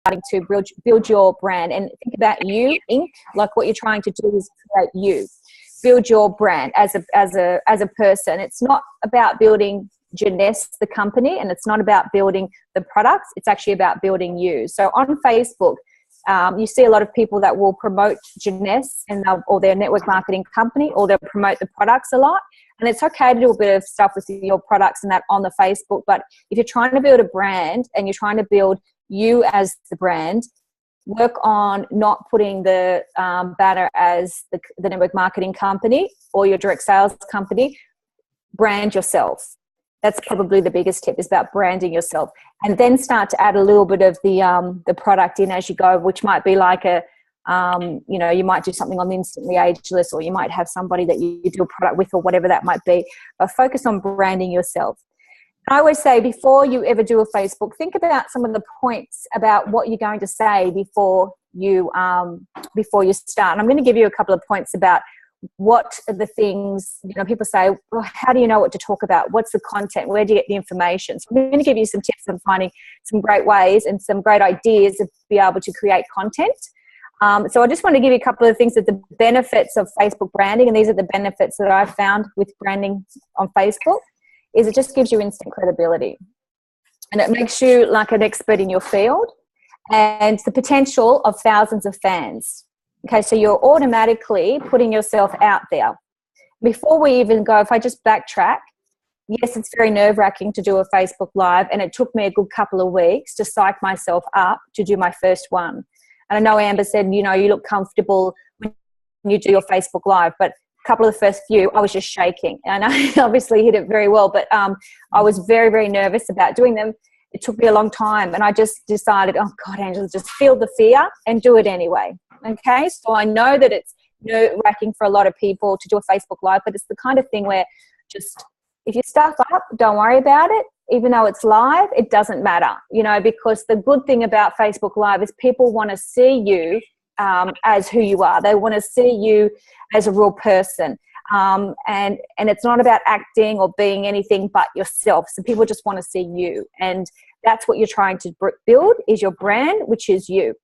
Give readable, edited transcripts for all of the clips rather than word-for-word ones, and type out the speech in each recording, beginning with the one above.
starting to build your brand. And think about you, Inc. Like what you're trying to do is create you. Build your brand as a person. It's not about building Jeunesse, the company, and it's not about building the products. It's actually about building you. So on Facebook, you see a lot of people that will promote Jeunesse or their network marketing company, or they'll promote the products a lot. And it's okay to do a bit of stuff with your products and that on the Facebook. But if you're trying to build a brand and you're trying to build you as the brand, work on not putting the banner as the network marketing company or your direct sales company. Brand yourself. That's probably the biggest tip, is about branding yourself. And then start to add a little bit of the product in as you go, which might be like you might do something on the Instantly Ageless, or you might have somebody that you do a product with, or whatever that might be. But focus on branding yourself. I always say, before you ever do a Facebook, think about some of the points about what you're going to say before you start. And I'm going to give you a couple of points about what are the things, people say, well, how do you know what to talk about? What's the content? Where do you get the information? So I'm going to give you some tips on finding some great ways and some great ideas to be able to create content. So I just want to give you a couple of things, that the benefits of Facebook branding, and these are the benefits that I've found with branding on Facebook, is it just gives you instant credibility. And it makes you like an expert in your field, and the potential of thousands of fans. Okay, so you're automatically putting yourself out there. Before we even go, if I just backtrack, yes, it's very nerve-wracking to do a Facebook Live, and it took me a good couple of weeks to psych myself up to do my first one. And I know Amber said, you look comfortable when you do your Facebook Live, but a couple of the first few, I was just shaking. And I obviously hit it very well, but I was very, very nervous about doing them. It took me a long time, and I just decided, oh God, Angela, just feel the fear and do it anyway. Okay, so I know that it's nerve-wracking for a lot of people to do a Facebook Live, but it's the kind of thing where just, if you stuff up, don't worry about it. Even though it's live, it doesn't matter, because the good thing about Facebook Live is people want to see you as who you are. They want to see you as a real person. And it's not about acting or being anything but yourself. So people just want to see you. And that's what you're trying to build, is your brand, which is you.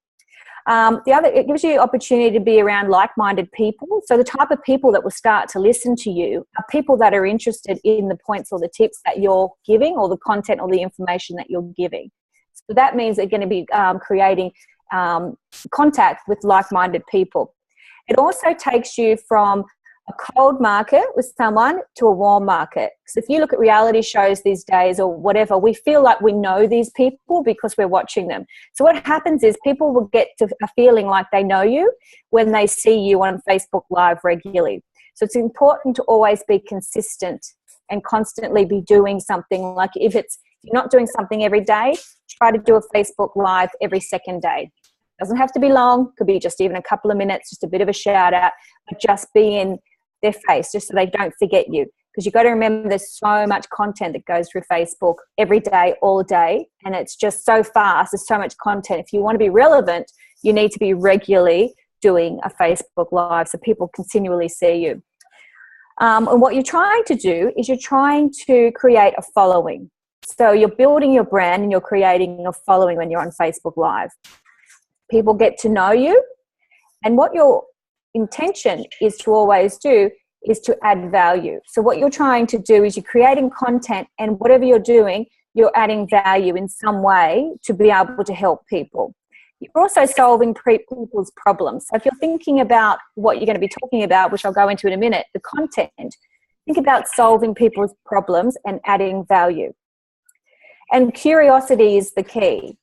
It gives you opportunity to be around like-minded people. So the type of people that will start to listen to you are people that are interested in the points or the tips that you're giving, or the content or the information that you're giving. So that means they're going to be creating contact with like-minded people. It also takes you from a cold market with someone to a warm market. So if you look at reality shows these days or whatever, we feel like we know these people because we're watching them. So what happens is people will get to a feeling like they know you when they see you on Facebook Live regularly. So it's important to always be consistent and constantly be doing something. Like if you're not doing something every day, try to do a Facebook Live every second day. Doesn't have to be long, could be just even a couple of minutes, just a bit of a shout out, but just be in their face, just so they don't forget you. Because you've got to remember, there's so much content that goes through Facebook every day, all day, and it's just so fast. There's so much content. If you want to be relevant, you need to be regularly doing a Facebook Live so people continually see you. And what you're trying to do is you're trying to create a following. So you're building your brand and you're creating a following when you're on Facebook Live. People get to know you, and what your intention is to always do is to add value. So what you're trying to do is you're creating content, and whatever you're doing, you're adding value in some way to be able to help people. You're also solving people's problems. So if you're thinking about what you're going to be talking about, which I'll go into in a minute, the content, think about solving people's problems and adding value. And curiosity is the key.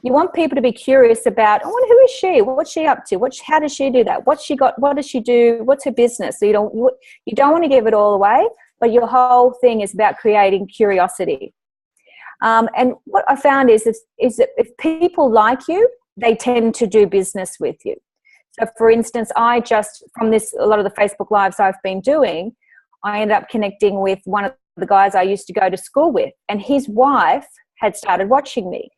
You want people to be curious about, oh, who is she? What's she up to? How does she do that? What's she got? What does she do? What's her business? So you don't want to give it all away, but your whole thing is about creating curiosity. And what I found is that if people like you, they tend to do business with you. So, for instance, from a lot of the Facebook Lives I've been doing, I ended up connecting with one of the guys I used to go to school with, and his wife had started watching me.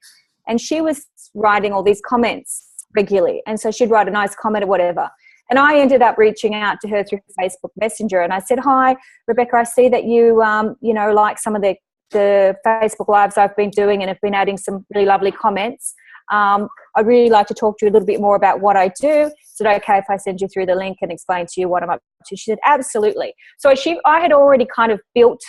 And she was writing all these comments regularly. And so she'd write a nice comment or whatever. And I ended up reaching out to her through Facebook Messenger. And I said, hi, Rebecca, I see that you, like some of the Facebook Lives I've been doing and have been adding some really lovely comments. I'd really like to talk to you a little bit more about what I do. Is it okay if I send you through the link and explain to you what I'm up to? She said, absolutely. So I had already kind of built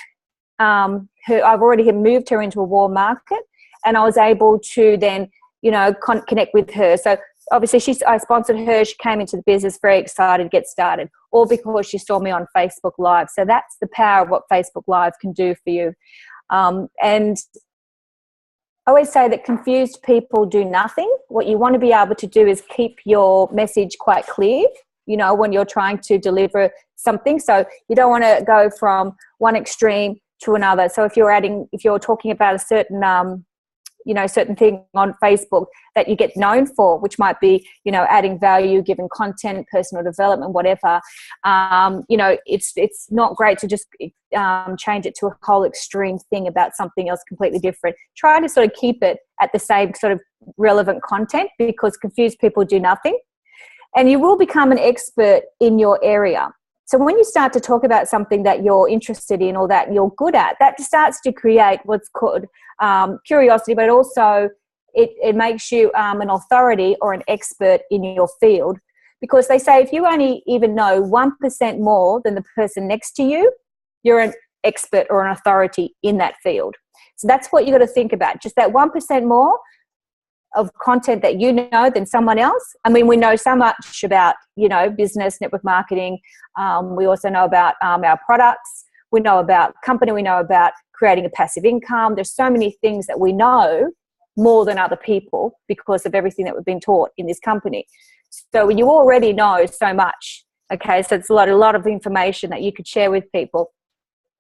I've already moved her into a warm market, and I was able to then, connect with her. So obviously I sponsored her. She came into the business very excited to get started, all because she saw me on Facebook Live. So that's the power of what Facebook Live can do for you. And I always say that confused people do nothing. What you want to be able to do is keep your message quite clear, when you're trying to deliver something. So you don't want to go from one extreme to another. So if you're talking about a certain certain thing on Facebook that you get known for, which might be, adding value, giving content, personal development, whatever, it's not great to just change it to a whole extreme thing about something else completely different. Try to sort of keep it at the same sort of relevant content, because confused people do nothing. And you will become an expert in your area. So when you start to talk about something that you're interested in or that you're good at, that starts to create what's called curiosity, but also it makes you an authority or an expert in your field. Because they say if you only even know 1% more than the person next to you, you're an expert or an authority in that field. So that's what you got to think about. Just that 1% more of content that you know than someone else. I mean, we know so much about, business, network marketing. We also know about our products. We know about company. We know about creating a passive income. There's so many things that we know more than other people because of everything that we've been taught in this company. So you already know so much. Okay, so it's a lot of information that you could share with people.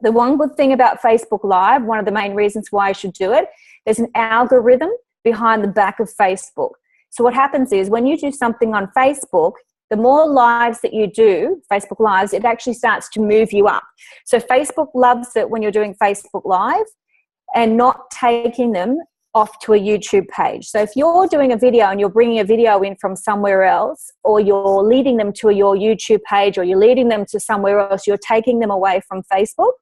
The one good thing about Facebook Live, one of the main reasons why you should do it, there's an algorithm behind the back of Facebook. So what happens is when you do something on Facebook, the more lives that you do, Facebook Lives, it actually starts to move you up. So Facebook loves it when you're doing Facebook Live and not taking them off to a YouTube page. So if you're doing a video and you're bringing a video in from somewhere else, or you're leading them to your YouTube page, or you're leading them to somewhere else, you're taking them away from Facebook.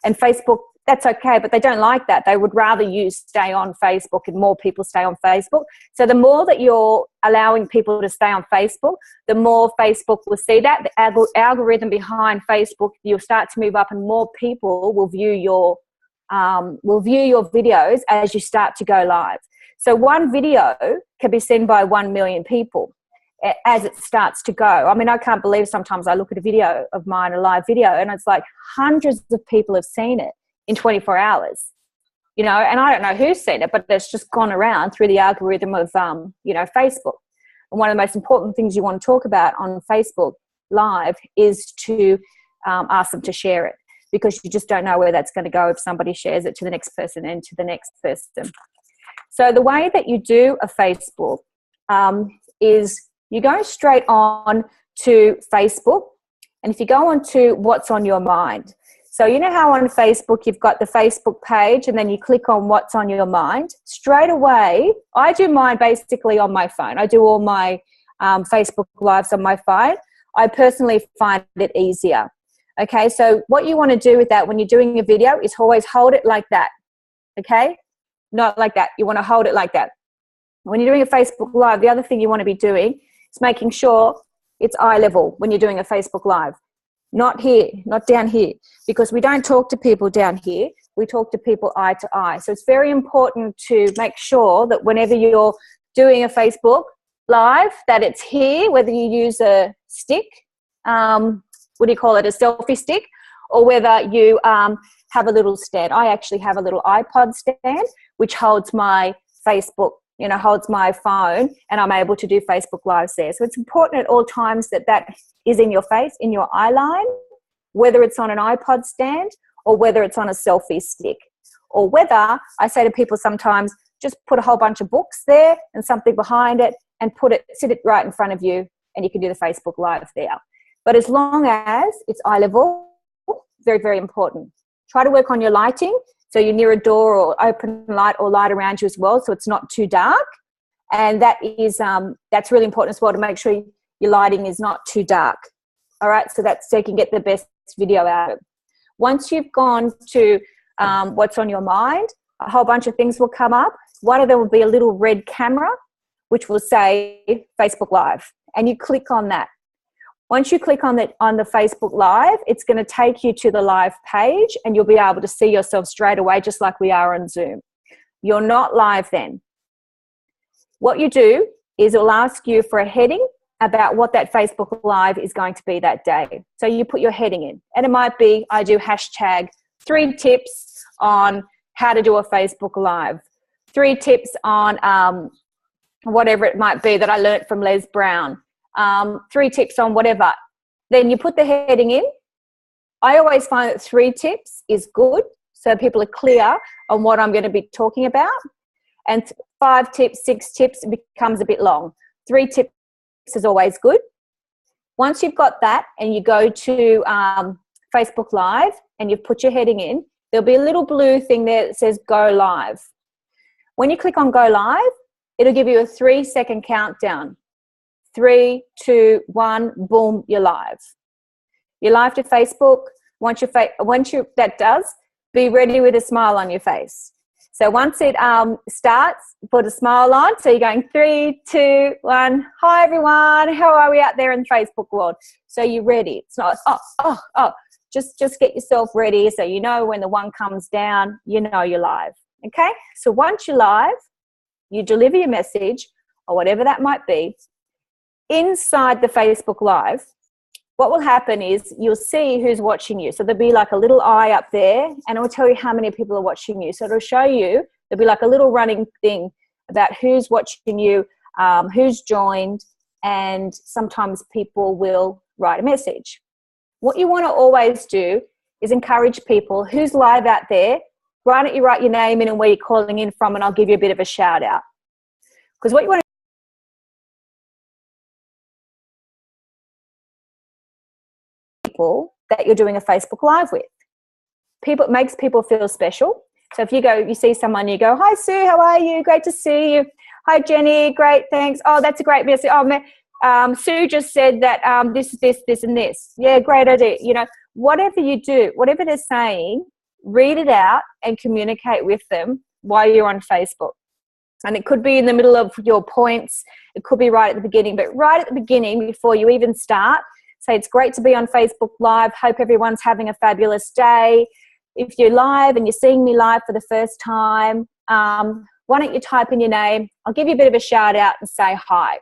And Facebook, that's okay, but they don't like that. They would rather you stay on Facebook and more people stay on Facebook. So the more that you're allowing people to stay on Facebook, the more Facebook will see that. The algorithm behind Facebook, you'll start to move up and more people will view your videos as you start to go live. So one video can be seen by 1 million people as it starts to go. I mean, I can't believe sometimes I look at a video of mine, a live video, and it's like hundreds of people have seen it in 24 hours, and I don't know who's seen it, but it's just gone around through the algorithm of, Facebook. And one of the most important things you want to talk about on Facebook Live is to ask them to share it, because you just don't know where that's going to go if somebody shares it to the next person and to the next person. So the way that you do a Facebook is you go straight on to Facebook, and if you go on to what's on your mind. So you know how on Facebook you've got the Facebook page and then you click on what's on your mind? Straight away, I do mine basically on my phone. I do all my Facebook Lives on my phone. I personally find it easier. Okay, so what you want to do with that when you're doing a video is always hold it like that. Okay, not like that. You want to hold it like that. When you're doing a Facebook Live, the other thing you want to be doing is making sure it's eye level when you're doing a Facebook Live. Not here, not down here, because we don't talk to people down here. We talk to people eye to eye. So it's very important to make sure that whenever you're doing a Facebook Live, that it's here, whether you use a stick, what do you call it, a selfie stick, or whether you have a little stand. I actually have a little iPod stand, which holds my Facebook, holds my phone, and I'm able to do Facebook Lives there. So it's important at all times that that is in your face, in your eye line, whether it's on an iPod stand or whether it's on a selfie stick, or whether, I say to people sometimes, just put a whole bunch of books there and something behind it and sit it right in front of you, and you can do the Facebook Live there. But as long as it's eye level, very, very important. Try to work on your lighting. So you're near a door or open light or light around you as well, so it's not too dark. And that is that's really important as well, to make sure your lighting is not too dark. All right, so you can get the best video out of it. Once you've gone to what's on your mind, a whole bunch of things will come up. one of them will be a little red camera, which will say Facebook Live. And you click on that. Once you click on the Facebook Live, it's going to take you to the live page and you'll be able to see yourself straight away, just like we are on Zoom. You're not live then. What you do is it'll ask you for a heading about what that Facebook Live is going to be that day. So you put your heading in, and it might be, I do hashtag 3 tips on how to do a Facebook Live, 3 tips on whatever it might be that I learned from Les Brown, 3 tips on whatever. Then you put the heading in. I always find that 3 tips is good, so people are clear on what I'm going to be talking about. And 5 tips, 6 tips, it becomes a bit long. 3 tips is always good. Once you've got that and you go to Facebook Live and you've put your heading in, there'll be a little blue thing there that says Go Live. When you click on Go Live, it'll give you a 3-second countdown. 3, 2, 1, boom, you're live. You're live to Facebook. Once that does, be ready with a smile on your face. So once it starts, put a smile on. So you're going 3, 2, 1. Hi everyone, how are we out there in the Facebook world? So you're ready. It's not Just get yourself ready so you know when the one comes down, you know you're live. Okay? So once you're live, you deliver your message or whatever that might be. Inside the Facebook Live, what will happen is you'll see who's watching you. So there'll be like a little eye up there and it will tell you how many people are watching you. So it'll show you, there'll be like a little running thing about who's watching you, who's joined, and sometimes people will write a message. What you want to always do is encourage people who's live out there. Why don't you write your name in and where you're calling in from, and I'll give you a bit of a shout out. Because what you want to people that you're doing a Facebook Live with. It makes people feel special. So if you see someone, you go, hi Sue, how are you? Great to see you. Hi Jenny, great, thanks. Oh, that's a great message. Oh, Sue just said that this and this. Yeah, great idea. You know, whatever you do, whatever they're saying, read it out and communicate with them while you're on Facebook. And it could be in the middle of your points. It could be right at the beginning. But right at the beginning, before you even start, say it's great to be on Facebook Live. Hope everyone's having a fabulous day. If you're live and you're seeing me live for the first time, why don't you type in your name? I'll give you a bit of a shout out and say hi.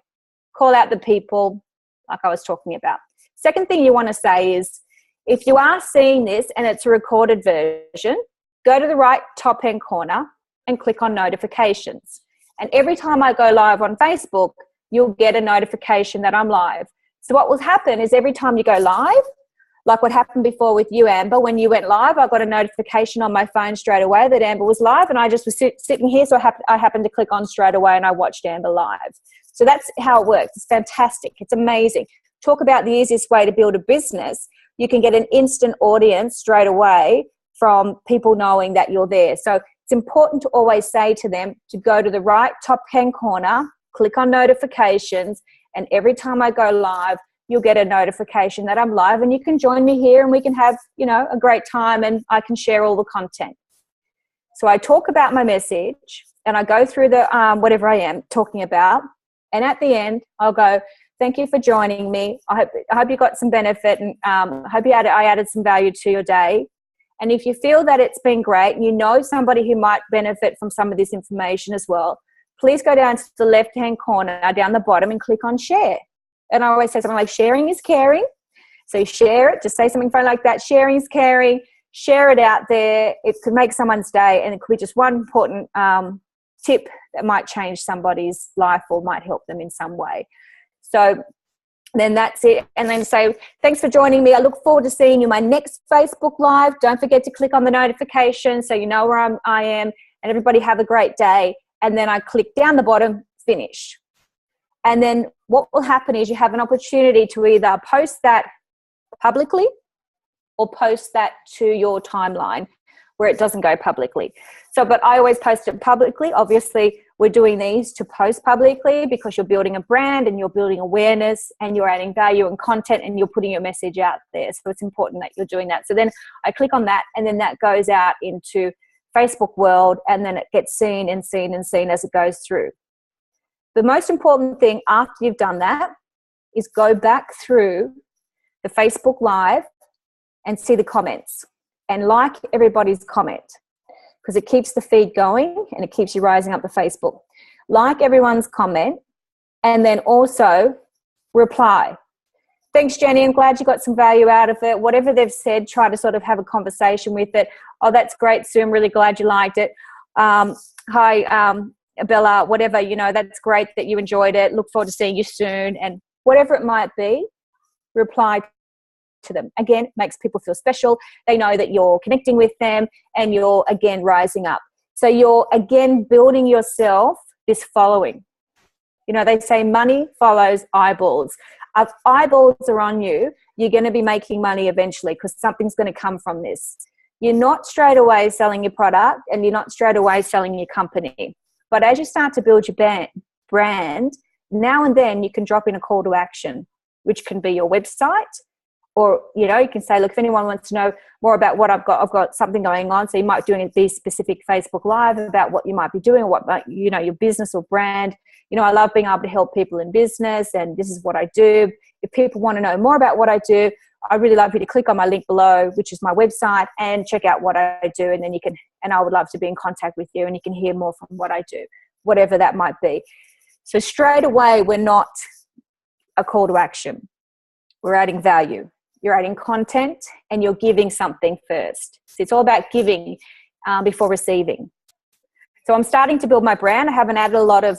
Call out the people like I was talking about. Second thing you want to say is, if you are seeing this and it's a recorded version, go to the right top hand corner and click on notifications. And every time I go live on Facebook, you'll get a notification that I'm live. So what will happen is every time you go live, like what happened before with you, Amber, when you went live, I got a notification on my phone straight away that Amber was live, and I just was sitting here, so I happened to click on straight away and I watched Amber live. So that's how it works. It's fantastic. It's amazing. Talk about the easiest way to build a business. You can get an instant audience straight away from people knowing that you're there. So it's important to always say to them to go to the right top hand corner, click on notifications, and every time I go live, you'll get a notification that I'm live, and you can join me here and we can have, a great time, and I can share all the content. So I talk about my message and I go through the whatever I am talking about, and at the end I'll go, thank you for joining me. I hope you got some benefit, and I hope I added some value to your day. And if you feel that it's been great and you know somebody who might benefit from some of this information as well, please go down to the left-hand corner down the bottom and click on share. And I always say something like, sharing is caring. So share it. Just say something fun like that. Sharing is caring. Share it out there. It could make someone's day, and it could be just one important tip that might change somebody's life or might help them in some way. So then that's it. And then say, thanks for joining me. I look forward to seeing you in my next Facebook Live. Don't forget to click on the notification so you know where I am. And everybody have a great day. And then I click down the bottom, finish. And then what will happen is you have an opportunity to either post that publicly or post that to your timeline where it doesn't go publicly. So, but I always post it publicly. Obviously, we're doing these to post publicly because you're building a brand and you're building awareness and you're adding value and content and you're putting your message out there. So it's important that you're doing that. So then I click on that, and then that goes out into Facebook world, and then it gets seen and seen and seen as it goes through. The most important thing after you've done that is go back through the Facebook Live and see the comments and like everybody's comment, because it keeps the feed going and it keeps you rising up the Facebook. Like everyone's comment and then also reply. Thanks, Jenny. I'm glad you got some value out of it. Whatever they've said, try to sort of have a conversation with it. Oh, that's great, Sue. I'm really glad you liked it. Hi, Bella, whatever, that's great that you enjoyed it. Look forward to seeing you soon. And whatever it might be, reply to them. Again, makes people feel special. They know that you're connecting with them and you're, again, rising up. So you're, again, building yourself this following. They say money follows eyeballs. If eyeballs are on you, you're going to be making money eventually, because something's going to come from this. You're not straight away selling your product and you're not straight away selling your company. But as you start to build your brand, now and then you can drop in a call to action, which can be your website, or, you can say, look, if anyone wants to know more about what I've got something going on. So you might be specific Facebook Live about what you might be doing, or what, your business or brand. I love being able to help people in business, and this is what I do. If people want to know more about what I do, I'd really love you to click on my link below, which is my website, and check out what I do. And then I would love to be in contact with you, and you can hear more from what I do, whatever that might be. So straight away, we're not a call to action. We're adding value. You're adding content and you're giving something first. So it's all about giving before receiving. So I'm starting to build my brand. I haven't added a lot of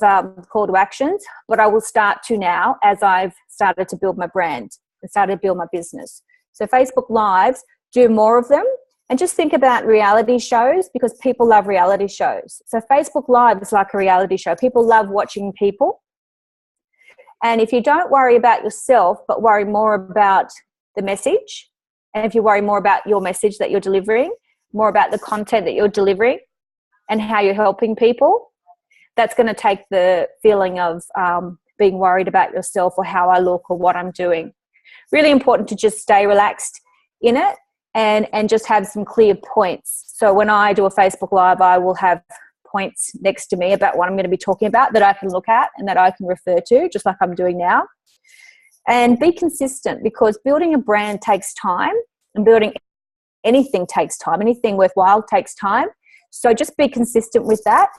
call to actions, but I will start to now, as I've started to build my brand and started to build my business. So Facebook Lives, do more of them. And just think about reality shows, because people love reality shows. So Facebook Live is like a reality show. People love watching people. And if you don't worry about yourself, but worry more about the message, and if you worry more about your message that you're delivering, more about the content that you're delivering and how you're helping people, that's going to take the feeling of being worried about yourself or how I look or what I'm doing. Really important to just stay relaxed in it and just have some clear points. So when I do a Facebook Live, I will have points next to me about what I'm going to be talking about that I can look at and that I can refer to, just like I'm doing now. And be consistent, because building a brand takes time, and building anything takes time. Anything worthwhile takes time. So just be consistent with that,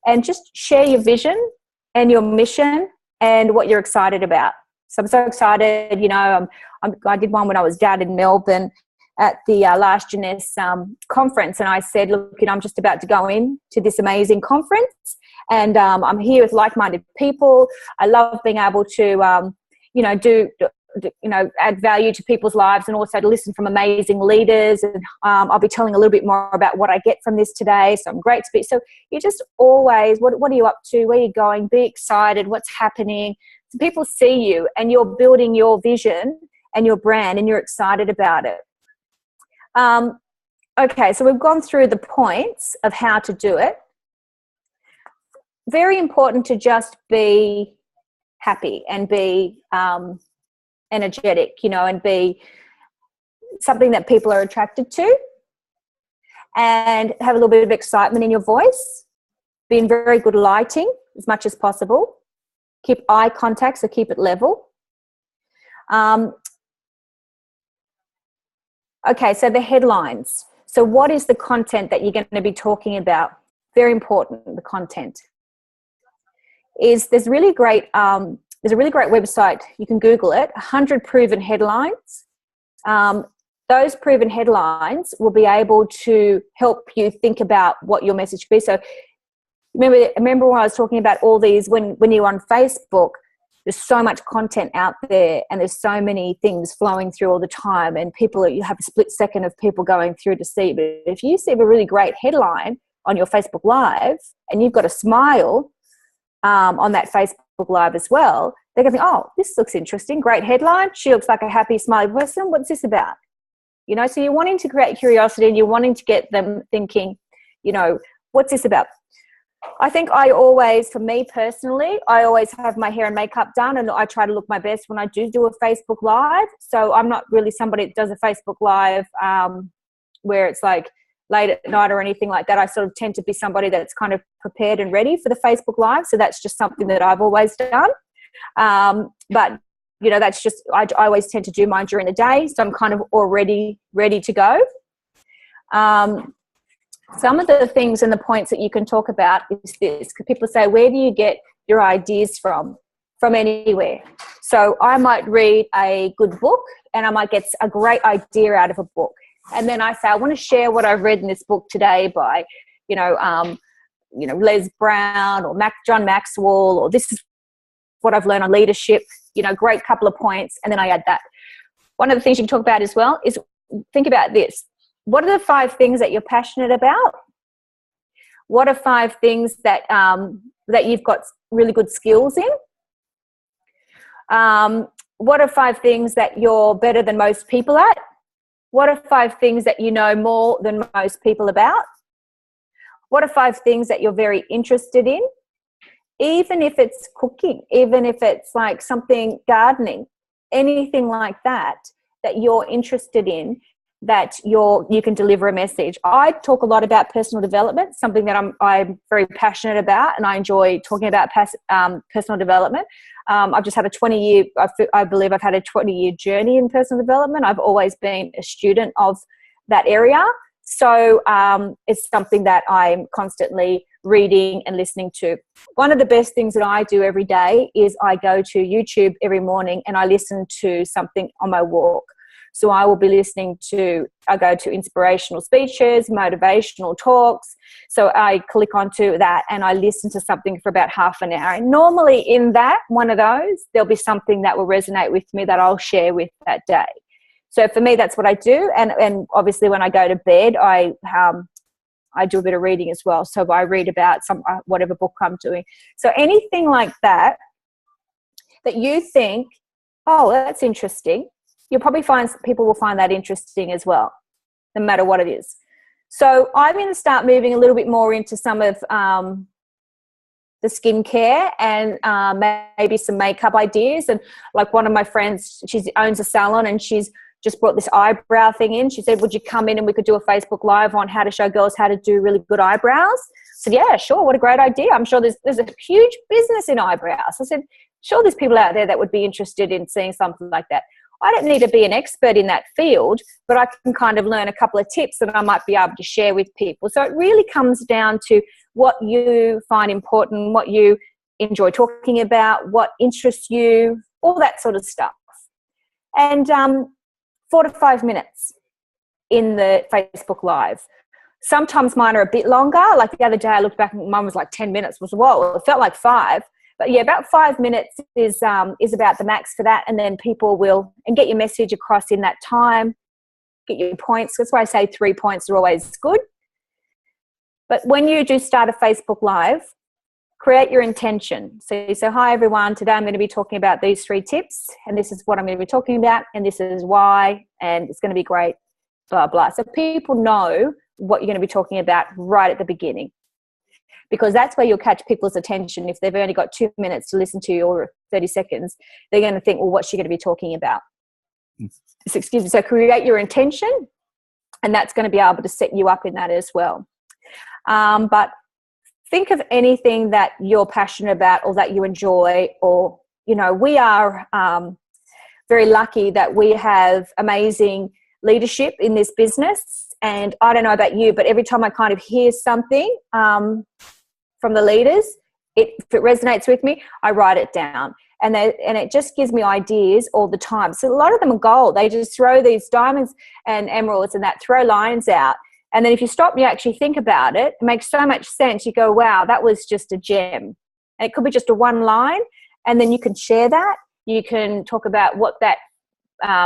and just share your vision and your mission and what you're excited about. So I'm so excited. I did one when I was down in Melbourne at the last Jeunesse conference, and I said, look, I'm just about to go in to this amazing conference, and I'm here with like-minded people. I love being able to add value to people's lives, and also to listen from amazing leaders. And I'll be telling a little bit more about what I get from this today. So I'm great to be. So you just always, what are you up to? Where are you going? Be excited. What's happening? So people see you and you're building your vision and your brand, and you're excited about it. Okay, so we've gone through the points of how to do it. Very important to just be happy and be energetic, and be something that people are attracted to, and have a little bit of excitement in your voice. Be in very good lighting as much as possible. Keep eye contact, so keep it level. Okay, so the headlines. So what is the content that you're going to be talking about? Very important, the content. There's a really great website, you can Google it, 100 Proven Headlines. Those proven headlines will be able to help you think about what your message be. So remember when I was talking about all these, when you're on Facebook, there's so much content out there, and there's so many things flowing through all the time, and you have a split second of people going through to see. But if you see a really great headline on your Facebook Live and you've got a smile on that Facebook Live as well, they're going to think, oh, this looks interesting. Great headline. She looks like a happy, smiley person. What's this about? So you're wanting to create curiosity, and you're wanting to get them thinking, what's this about? I think for me personally, I always have my hair and makeup done, and I try to look my best when I do a Facebook Live. So I'm not really somebody that does a Facebook Live where it's like late at night or anything like that. I sort of tend to be somebody that's kind of prepared and ready for the Facebook Live. So that's just something that I've always done. But, you know, that's just, I always tend to do mine during the day. So I'm kind of already ready to go. Some of the things and the points that you can talk about is this. People say, where do you get your ideas from? From anywhere. So I might read a good book and I might get a great idea out of a book. And then I say, I want to share what I've read in this book today by, Les Brown or John Maxwell, or this is what I've learned on leadership, great couple of points. And then I add that. One of the things you can talk about as well is think about this. What are the 5 things that you're passionate about? What are 5 things that that you've got really good skills in? What are 5 things that you're better than most people at? What are 5 things that you know more than most people about? What are 5 things that you're very interested in? Even if it's cooking, even if it's like something gardening, anything like that you're interested in, that you can deliver a message. I talk a lot about personal development, something that I'm very passionate about, and I enjoy talking about personal development. I've just had I believe I've had a 20-year journey in personal development. I've always been a student of that area. So it's something that I'm constantly reading and listening to. One of the best things that I do every day is I go to YouTube every morning and I listen to something on my walk. So I will be I go to inspirational speeches, motivational talks. So I click onto that and I listen to something for about half an hour. And normally in one of those, there'll be something that will resonate with me that I'll share with that day. So for me, that's what I do. And obviously when I go to bed, I do a bit of reading as well. So I read about whatever book I'm doing. So anything like that you think, oh, that's interesting, you'll probably find people will find that interesting as well, no matter what it is. So I'm going to start moving a little bit more into some of the skincare and maybe some makeup ideas. And like one of my friends, she owns a salon and she's just brought this eyebrow thing in. She said, would you come in and we could do a Facebook Live on how to show girls how to do really good eyebrows? I said, yeah, sure. What a great idea. I'm sure there's a huge business in eyebrows. I said, sure, there's people out there that would be interested in seeing something like that. I don't need to be an expert in that field, but I can kind of learn a couple of tips that I might be able to share with people. So it really comes down to what you find important, what you enjoy talking about, what interests you, all that sort of stuff. And 4 to 5 minutes in the Facebook Live. Sometimes mine are a bit longer. Like the other day I looked back and mine was like 10 minutes. Whoa, it felt like 5. But yeah, about 5 minutes is about the max for that. And then people will get your message across in that time, get your points. That's why I say 3 points are always good. But when you do start a Facebook Live, create your intention. So you say, hi everyone, today I'm going to be talking about these 3 tips and this is what I'm going to be talking about and this is why and it's going to be great, blah, blah. So people know what you're going to be talking about right at the beginning, because that's where you'll catch people's attention. If they've only got 2 minutes to listen to you or 30 seconds, they're going to think, well, what's she going to be talking about? So create your intention and that's going to be able to set you up in that as well. But think of anything that you're passionate about or that you enjoy, or, we are very lucky that we have amazing leadership in this business. And I don't know about you, but every time I kind of hear something from the leaders, if it resonates with me, I write it down. And it just gives me ideas all the time. So a lot of them are gold. They just throw these diamonds and emeralds and that, throw lines out. And then if you stop and you actually think about it, it makes so much sense. You go, wow, that was just a gem. And it could be just a one line. And then you can share that. You can talk about what that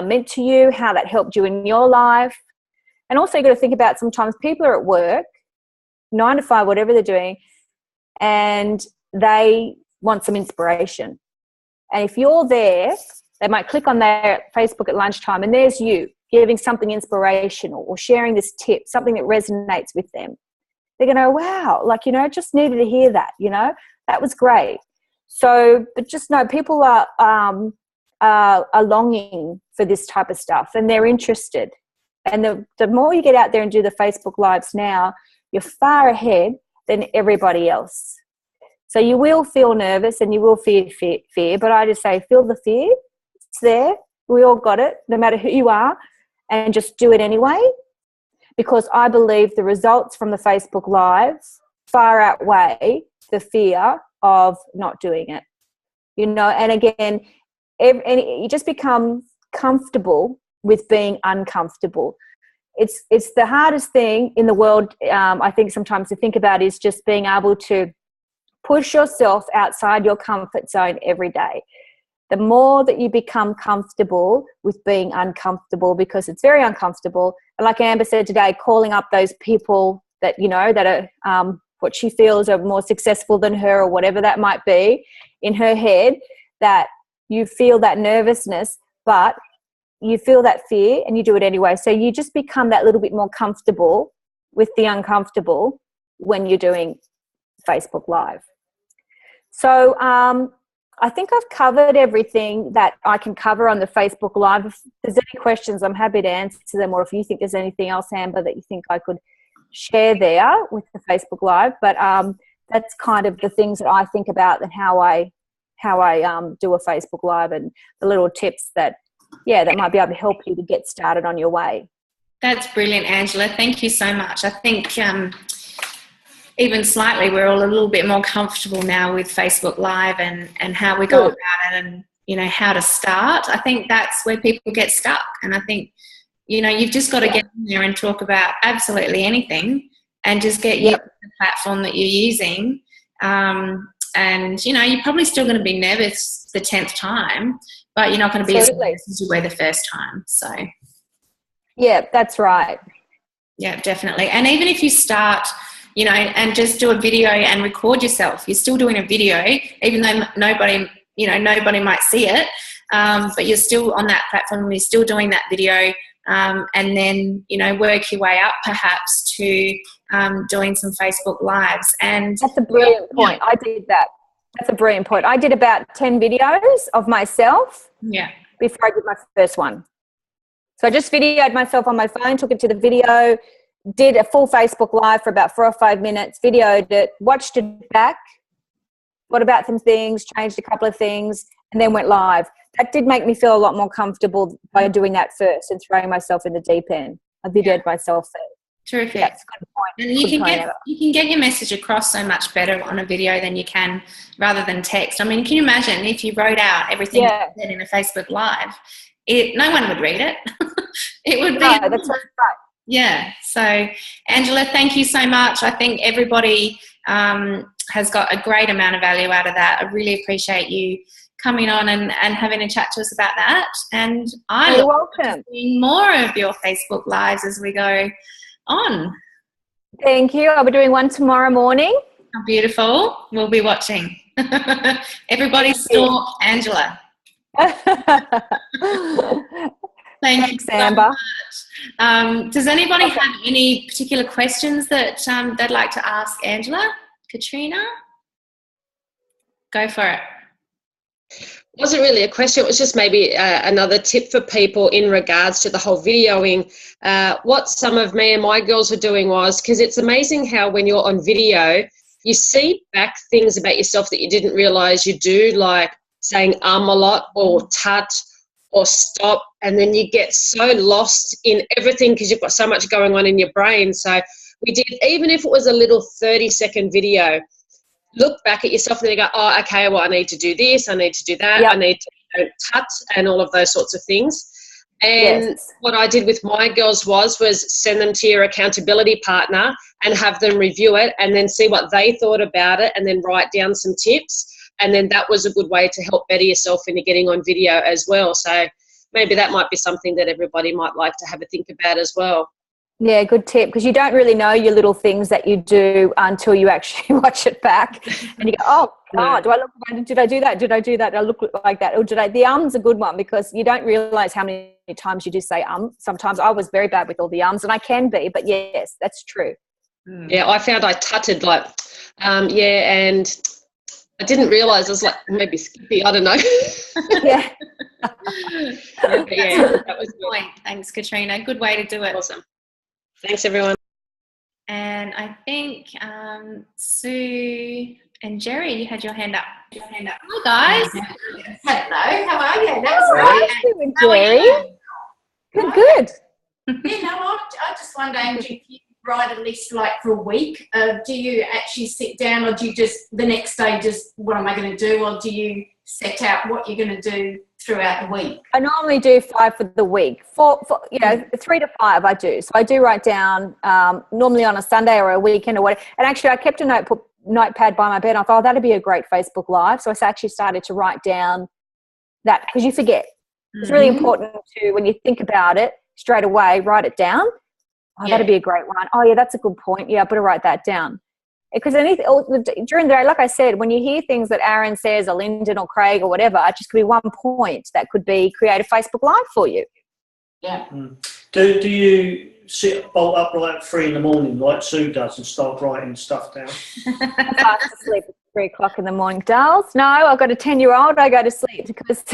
meant to you, how that helped you in your life. And also you've got to think about sometimes people are at work, 9 to 5, whatever they're doing, and they want some inspiration. And if you're there, they might click on their Facebook at lunchtime and there's you giving something inspirational or sharing this tip, something that resonates with them. They're going to go, wow, just needed to hear that, that was great. So, but just know people are longing for this type of stuff and they're interested. And the more you get out there and do the Facebook Lives now, you're far ahead than everybody else. So you will feel nervous and you will feel fear, but I just say feel the fear. It's there. We all got it, no matter who you are, and just do it anyway, because I believe the results from the Facebook Lives far outweigh the fear of not doing it. You know, and again, you just become comfortable with being uncomfortable. It's the hardest thing in the world, I think, sometimes to think about, is just being able to push yourself outside your comfort zone every day. The more that you become comfortable with being uncomfortable, because it's very uncomfortable, and like Amber said today, calling up those people that, you know, that are what she feels are more successful than her, or whatever that might be in her head, that you feel that nervousness, but you feel that fear and you do it anyway. So you just become that little bit more comfortable with the uncomfortable when you're doing Facebook Live. So I think I've covered everything that I can cover on the Facebook Live. If there's any questions, I'm happy to answer them, or if you think there's anything else, Amber, that you think I could share there with the Facebook Live. But that's kind of the things that I think about and how I do a Facebook Live, and the little tips that might be able to help you to get started on your way. That's brilliant, Angela. Thank you so much. I think even slightly, we're all a little bit more comfortable now with Facebook Live and how we go about it, and, you know, how to start. I think that's where people get stuck. And I think, you know, you've just got to get in there and talk about absolutely anything, and just get used to the platform that you're using. And, you know, you're probably still going to be nervous the 10th time, but you're not going to be as nervous as you were the first time. So, yeah, that's right. Yeah, definitely. And even if you start, you know, and just do a video and record yourself, you're still doing a video, even though nobody might see it, but you're still on that platform, you're still doing that video, and then, you know, work your way up perhaps to doing some Facebook Lives. And that's a brilliant point. I did that. That's a brilliant point. I did about 10 videos of myself before I did my first one. So I just videoed myself on my phone, took it to the video, did a full Facebook Live for about 4 or 5 minutes, videoed it, watched it back, thought about some things, changed a couple of things, and then went live. That did make me feel a lot more comfortable by doing that first and throwing myself in the deep end. I videoed myself first. Terrific. That's a good point. And you can get your message across so much better on a video than you can rather than text. I mean, can you imagine if you wrote out everything you said in a Facebook Live? No one would read it. It would be. No, that's right. Yeah. So, Angela, thank you so much. I think everybody has got a great amount of value out of that. I really appreciate you coming on and having a chat to us about that. And I look forward to seeing more of your Facebook Lives as we go on. Thank you. I'll be doing one tomorrow morning. Oh, beautiful. We'll be watching. Everybody stalk Angela. Thanks, Amber. Does anybody have any particular questions that they'd like to ask Angela? Katrina? Go for it. It wasn't really a question, it was just maybe another tip for people in regards to the whole videoing. What some of me and my girls are doing was, because it's amazing how when you're on video, you see back things about yourself that you didn't realise you do, like saying a lot, or tut, or stop, and then you get so lost in everything because you've got so much going on in your brain. So we did, even if it was a little 30-second video, look back at yourself and then you go, oh, okay, well, I need to do this, I need to do that, I need to tut, and all of those sorts of things. And what I did with my girls was send them to your accountability partner and have them review it and then see what they thought about it and then write down some tips. And then that was a good way to help better yourself into getting on video as well. So maybe that might be something that everybody might like to have a think about as well. Yeah, good tip, because you don't really know your little things that you do until you actually watch it back and you go, oh, God, did I do that? Did I do that? Did I look like that? Or the um's a good one, because you don't realise how many times you do say sometimes. I was very bad with all the ums, and I can be, but yes, that's true. Yeah, I found I tutted like, and I didn't realise I was like maybe skippy, I don't know. Yeah. Yeah, that was good. Point. Thanks, Katrina. Good way to do it. Awesome. Thanks, everyone. And I think Sue and Jerry, you had your hand up. Hi, guys. Hello, how are you? That was great. Hi, Sue and Jerry. Good. You know, I just wonder, Angie, if you write a list like for a week, do you actually sit down, or do you just the next day just what am I going to do, or do you set out what you're going to do throughout the week? I normally do 5 for the week. For 3 to 5 I do. So I do write down normally on a Sunday or a weekend or whatever. And actually I kept a notepad by my bed. I thought, that'd be a great Facebook Live. So I actually started to write down that, because you forget. It's really important to, when you think about it straight away, write it down. Oh, that'd be a great one. Oh, yeah, that's a good point. Yeah, I better write that down. Because during the day, like I said, when you hear things that Aaron says or Lyndon or Craig or whatever, it just could be one point that could create a Facebook Live for you. Yeah. Do you sit bolt upright at 3 in the morning like Sue does and start writing stuff down? I'm fast asleep at 3 o'clock in the morning, Darls. No, I've got a 10-year-old. I go to sleep because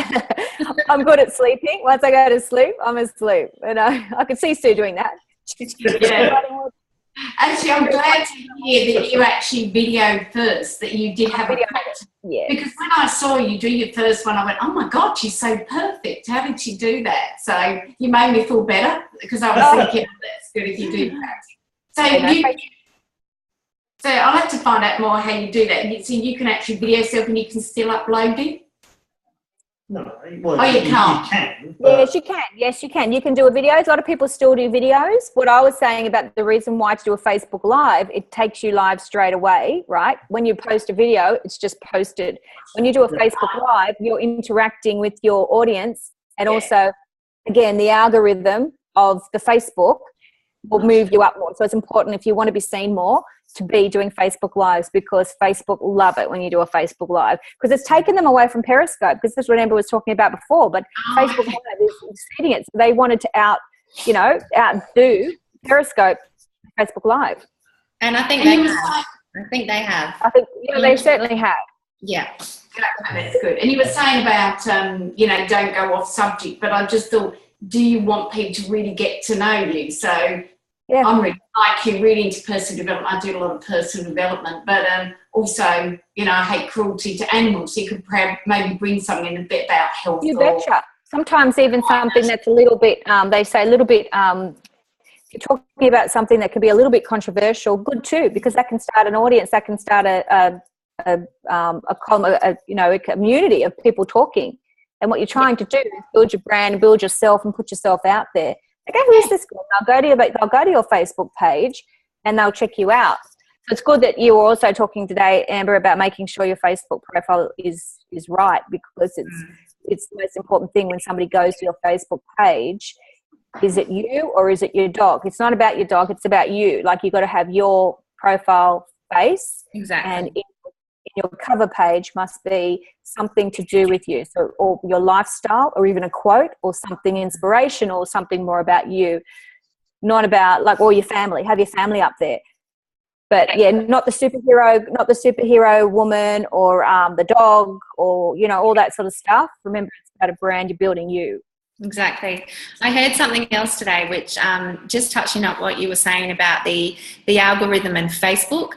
I'm good at sleeping. Once I go to sleep, I'm asleep. And I could see Sue doing that. Yeah. Actually, I'm glad to hear that you actually videoed first, that you did have a practice. Yeah. Because when I saw you do your first one, I went, oh my God, she's so perfect. How did she do that? So you made me feel better, because I was thinking, oh, that's good if you do that. So I'll have to find out more how you do that. So you can actually video yourself and you can still upload it? No. Well, you can't. You can. Yes, you can. Yes, you can. You can do a video. A lot of people still do videos. What I was saying about the reason why to do a Facebook Live, it takes you live straight away, right? When you post a video, it's just posted. When you do a Facebook Live, you're interacting with your audience, and also, again, the algorithm of the Facebook will move you up more. So it's important, if you want to be seen more, to be doing Facebook Lives, because Facebook love it when you do a Facebook Live, because it's taken them away from Periscope, because that's what Amber was talking about before. But Facebook Live is exceeding it. So they wanted to outdo Periscope Facebook Live. And I think they have. I think they certainly have. Yeah. That's good. And you were saying about, don't go off subject, but I just thought, do you want people to really get to know you? So yeah. I'm really like you, really into personal development. I do a lot of personal development, but also, I hate cruelty to animals. So you could maybe bring something a bit about health. You betcha. Sometimes even something that's a little bit, they say a little bit, if you're talking about something that could be a little bit controversial, good too, because that can start an audience, that can start a community of people talking. And what you're trying to do is build your brand, build yourself, and put yourself out there. Okay, who is this girl? They'll go to your Facebook page and they'll check you out. So it's good that you were also talking today, Amber, about making sure your Facebook profile is right, because it's the most important thing when somebody goes to your Facebook page. Is it you or is it your dog? It's not about your dog, it's about you. Like, you've got to have your profile face. Exactly. And in your cover page must be something to do with you, so, or your lifestyle, or even a quote, or something inspirational, or something more about you, not about or your family. Have your family up there, but not the superhero woman, or the dog, or all that sort of stuff. Remember, it's about a brand. You're building you. Exactly. I heard something else today, which just touching up what you were saying about the algorithm and Facebook.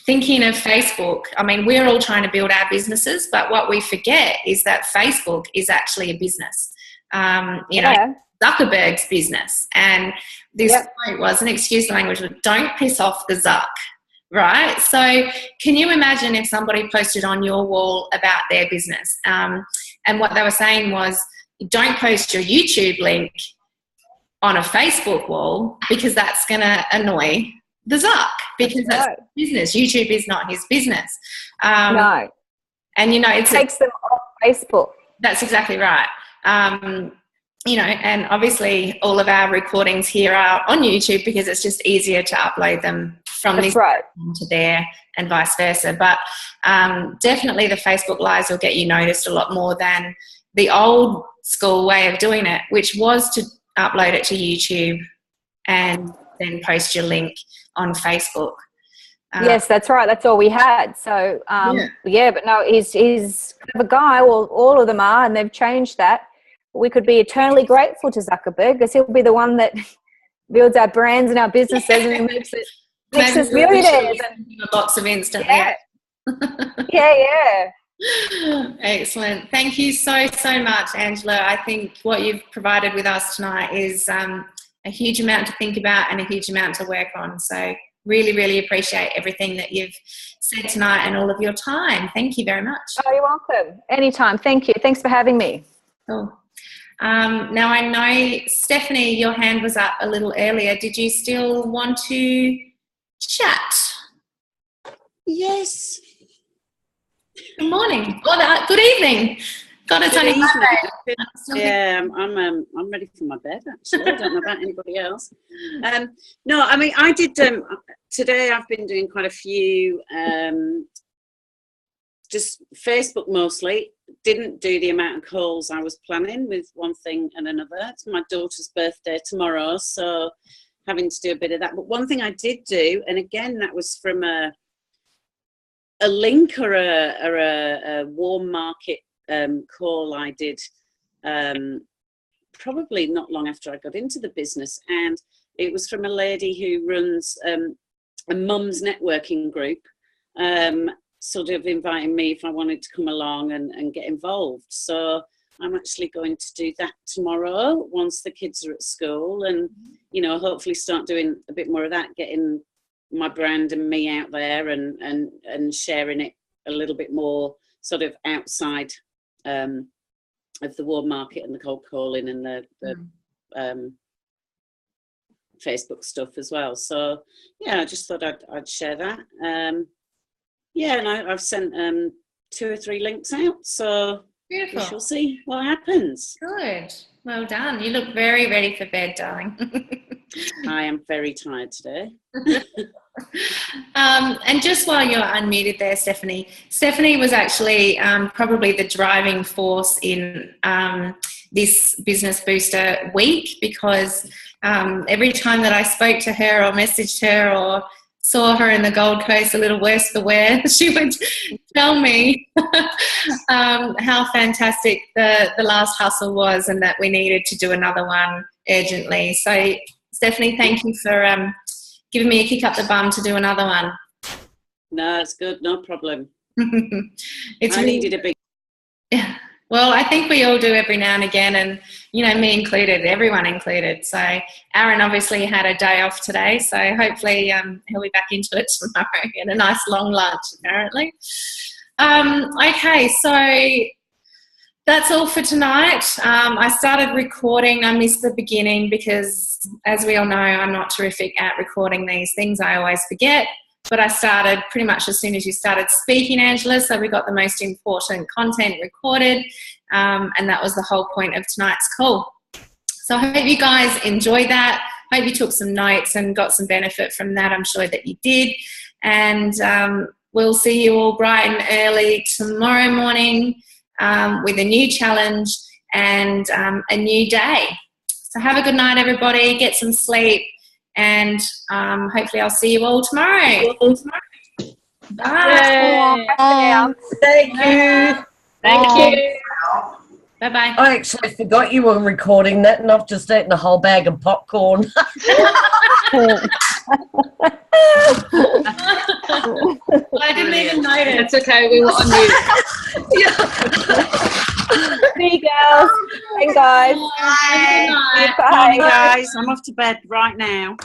Thinking of Facebook, I mean, we're all trying to build our businesses, but what we forget is that Facebook is actually a business. Zuckerberg's business. And this quote was, and excuse the language, but don't piss off the Zuck, right? So can you imagine if somebody posted on your wall about their business? And what they were saying was, don't post your YouTube link on a Facebook wall, because that's going to annoy the Zuck, because that's his business. YouTube is not his business. No. And, it takes them off Facebook. That's exactly right. And obviously all of our recordings here are on YouTube, because it's just easier to upload them from this to there and vice versa. But definitely the Facebook Lives will get you noticed a lot more than the old school way of doing it, which was to upload it to YouTube and then post your link on Facebook. Yes, that's right. That's all we had. So, but no, his a guy, well, all of them are, and they've changed that. We could be eternally grateful to Zuckerberg because he'll be the one that builds our brands and our businesses and makes us millionaires. A box of instantly. Yeah. Yeah. Excellent. Thank you so much, Angela. I think what you've provided with us tonight is a huge amount to think about and a huge amount to work on. So really appreciate everything that you've said tonight and all of your time. Thank you very much. Oh, you're welcome. Anytime. Thank you. Thanks for having me. Cool. Now I know, Stephanie, your hand was up a little earlier. Did you still want to chat? Yes. Good morning. Good evening. God, it's only Monday. Yeah, I'm ready for my bed, actually. I don't know about anybody else. No, I mean, I did, today I've been doing quite a few, just Facebook mostly. Didn't do the amount of calls I was planning with one thing and another. It's my daughter's birthday tomorrow, so having to do a bit of that. But one thing I did do, and again, that was from a link or a warm market call I did probably not long after I got into the business, and it was from a lady who runs a mum's networking group, sort of inviting me if I wanted to come along and get involved. So I'm actually going to do that tomorrow once the kids are at school, and hopefully start doing a bit more of that, getting my brand and me out there and sharing it a little bit more sort of outside of the warm market and the cold calling and the Facebook stuff as well. So yeah, I just thought I'd share that. Yeah, and I've sent 2 or 3 links out, so beautiful. We shall see what happens. Good. Well done. You look very ready for bed, darling. I am very tired today. And just while you're unmuted there, Stephanie was actually probably the driving force in this Business Booster week, because every time that I spoke to her or messaged her or saw her in the Gold Coast a little worse for wear, she would tell me how fantastic the last hustle was and that we needed to do another one urgently. So Stephanie, thank you for giving me a kick up the bum to do another one. No, it's good. No problem. I needed a big... Yeah. Well, I think we all do every now and again, and, me included, everyone included. So Aaron obviously had a day off today, so hopefully he'll be back into it tomorrow and a nice long lunch, apparently. Okay, so that's all for tonight. I started recording. I missed the beginning because, as we all know, I'm not terrific at recording these things. I always forget. But I started pretty much as soon as you started speaking, Angela, so we got the most important content recorded, and that was the whole point of tonight's call. So I hope you guys enjoyed that. I hope you took some notes and got some benefit from that. I'm sure that you did. And we'll see you all bright and early tomorrow morning with a new challenge and a new day. So have a good night, everybody. Get some sleep. And hopefully I'll see you all tomorrow. Bye. Thank you. Thank you. Bye-bye. I actually forgot you were recording that, and I've just eaten a whole bag of popcorn. I didn't even notice. It's okay, we were on mute. See you girls. Hey guys. Bye. Bye. Bye, guys. I'm off to bed right now.